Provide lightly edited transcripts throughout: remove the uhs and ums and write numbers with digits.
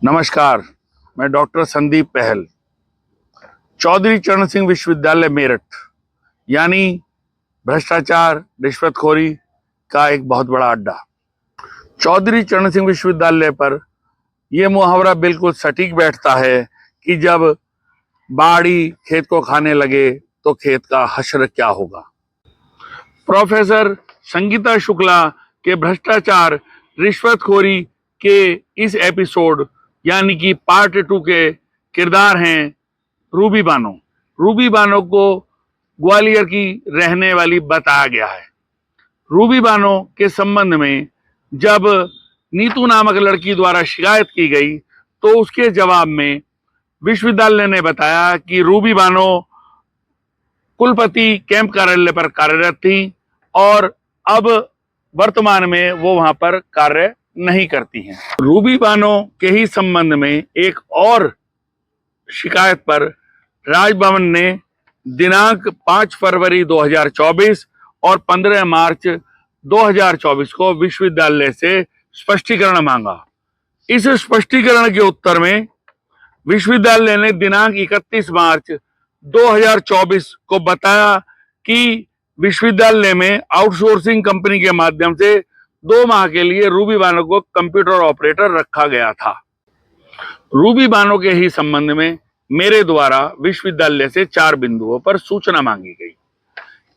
नमस्कार, मैं डॉक्टर संदीप पहल, चौधरी चरण सिंह विश्वविद्यालय मेरठ यानी भ्रष्टाचार रिश्वतखोरी का एक बहुत बड़ा अड्डा। चौधरी चरण सिंह विश्वविद्यालय पर यह मुहावरा बिल्कुल सटीक बैठता है कि जब बाड़ी खेत को खाने लगे तो खेत का हश्र क्या होगा। प्रोफेसर संगीता शुक्ला के भ्रष्टाचार रिश्वतखोरी के इस एपिसोड यानी कि पार्ट 2 के किरदार हैं रूबी बानो। रूबी बानो को ग्वालियर की रहने वाली बताया गया है। रूबी बानो के संबंध में जब नीतू नामक लड़की द्वारा शिकायत की गई तो उसके जवाब में विश्वविद्यालय ने बताया कि रूबी बानो कुलपति कैंप कार्यालय पर कार्यरत थी और अब वर्तमान में वो वहां पर कार्य नहीं करती हैं। रूबी बानो के ही संबंध में एक और शिकायत पर राजभवन ने दिनांक 5 फरवरी 2024 और 15 मार्च 2024 को विश्वविद्यालय से स्पष्टीकरण मांगा। इस स्पष्टीकरण के उत्तर में विश्वविद्यालय ने दिनांक 31 मार्च 2024 को बताया कि विश्वविद्यालय में आउटसोर्सिंग कंपनी के माध्यम से 2 माह के लिए रूबी बानो को कंप्यूटर ऑपरेटर रखा गया था। रूबी बानो के ही संबंध में मेरे द्वारा विश्वविद्यालय से 4 बिंदुओं पर सूचना मांगी गई।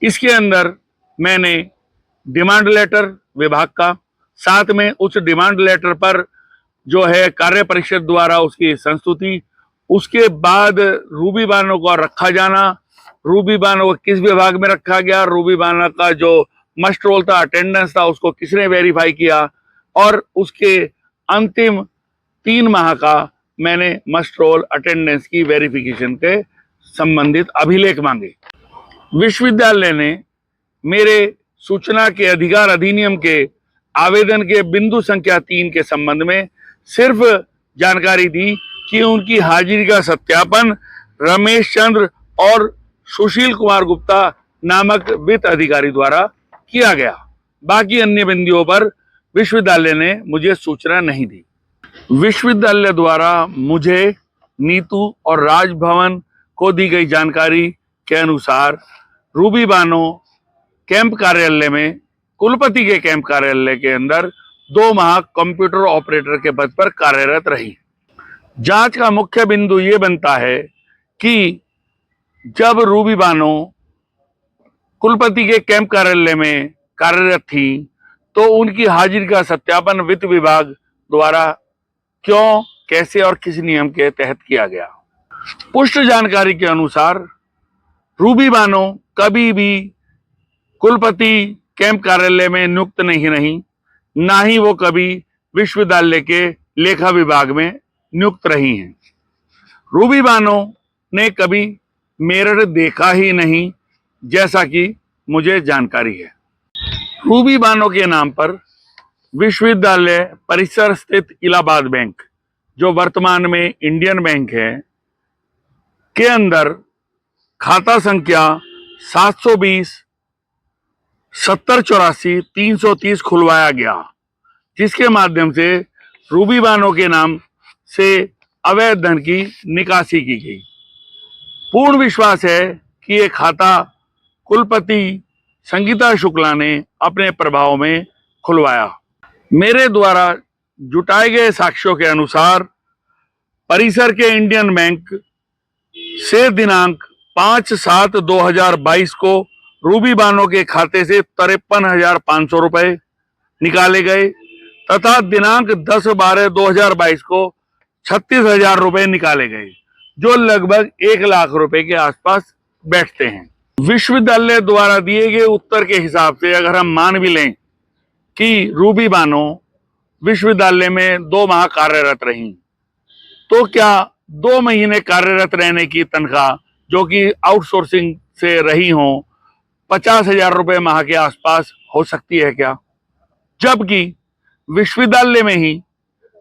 इसके अंदर मैंने डिमांड लेटर विभाग का, साथ में उस डिमांड लेटर पर जो है कार्य परिषद द्वारा उसकी संस्तुति, उसके बाद रूबी बानो को रखा जाना, रूबी बानो को किस विभाग में रखा गया, रूबी बानो का जो मस्ट रोल था, अटेंडेंस था, उसको किसने वेरीफाई किया, और उसके अंतिम 3 माह का मैंने मस्ट रोल अटेंडेंस की वेरिफिकेशन के संबंधित अभिलेख मांगे। विश्वविद्यालय ने मेरे सूचना के अधिकार अधिनियम के आवेदन के बिंदु संख्या 3 के संबंध में सिर्फ जानकारी दी कि उनकी हाजिरी का सत्यापन रमेश चंद्र और सुशील कुमार गुप्ता नामक वित्त अधिकारी द्वारा किया गया। बाकी अन्य बिंदुओं पर विश्वविद्यालय ने मुझे सूचना नहीं दी। विश्वविद्यालय द्वारा मुझे नीतू और राजभवन को दी गई जानकारी के अनुसार रूबी बानो कैंप कार्यालय में, कुलपति के कैंप कार्यालय के अंदर 2 माह कंप्यूटर ऑपरेटर के पद पर कार्यरत रही। जांच का मुख्य बिंदु ये बनता है कि जब रूबी बानो कुलपति के कैंप कार्यालय में कार्यरत थी तो उनकी हाजिरी का सत्यापन वित्त विभाग द्वारा क्यों, कैसे और किस नियम के तहत किया गया। पुष्ट जानकारी के अनुसार रूबी बानो कभी भी कुलपति कैंप कार्यालय में नियुक्त नहीं रही, ना ही वो कभी विश्वविद्यालय के लेखा विभाग में नियुक्त रही हैं। रूबी बानो ने कभी मेरठ देखा ही नहीं, जैसा कि मुझे जानकारी है। रूबी बानो के नाम पर विश्वविद्यालय परिसर स्थित इलाहाबाद बैंक, जो वर्तमान में इंडियन बैंक है, के अंदर खाता संख्या 720 7084 330 खुलवाया गया, जिसके माध्यम से रूबी बानो के नाम से अवैध धन की निकासी की गई। पूर्ण विश्वास है कि ये खाता कुलपति संगीता शुक्ला ने अपने प्रभाव में खुलवाया। मेरे द्वारा जुटाए गए साक्ष्यों के अनुसार परिसर के इंडियन बैंक से दिनांक 5/7/2022 को रूबी बानो के खाते से 53,500 रुपए निकाले गए तथा दिनांक 10/12/2022 को 36,000 रुपए निकाले गए, जो लगभग 1 लाख रुपए के आसपास बैठते हैं। विश्वविद्यालय द्वारा दिए गए उत्तर के हिसाब से अगर हम मान भी लें कि रूबी बानो विश्वविद्यालय में 2 माह कार्यरत रही, तो क्या 2 महीने कार्यरत रहने की तनख्वाह जो कि आउटसोर्सिंग से रही हो 50,000 रुपए माह के आसपास हो सकती है क्या? जबकि विश्वविद्यालय में ही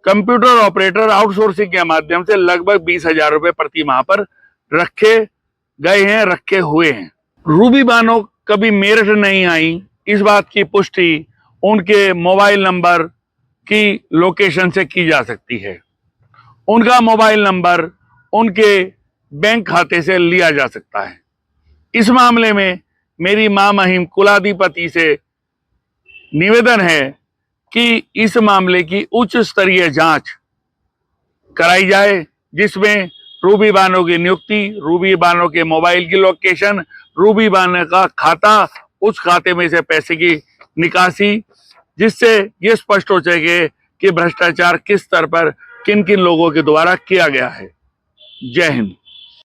कंप्यूटर ऑपरेटर आउटसोर्सिंग के माध्यम से लगभग 20,000 रुपए प्रति माह पर रखे गए हैं, रखे हुए हैं। रूबी बानो कभी मेरठ नहीं आई, इस बात की पुष्टि उनके मोबाइल नंबर की लोकेशन से की जा सकती है। उनका मोबाइल नंबर उनके बैंक खाते से लिया जा सकता है। इस मामले में मेरी मां महिम कुलाधिपति से निवेदन है कि इस मामले की उच्च स्तरीय जांच कराई जाए, जिसमें रूबी बानो की नियुक्ति, रूबी बानो के मोबाइल की लोकेशन, रूबी बानो का खाता, उस खाते में से पैसे की निकासी, जिससे ये स्पष्ट हो सके कि भ्रष्टाचार किस स्तर पर किन किन लोगों के द्वारा किया गया है। जय हिंद।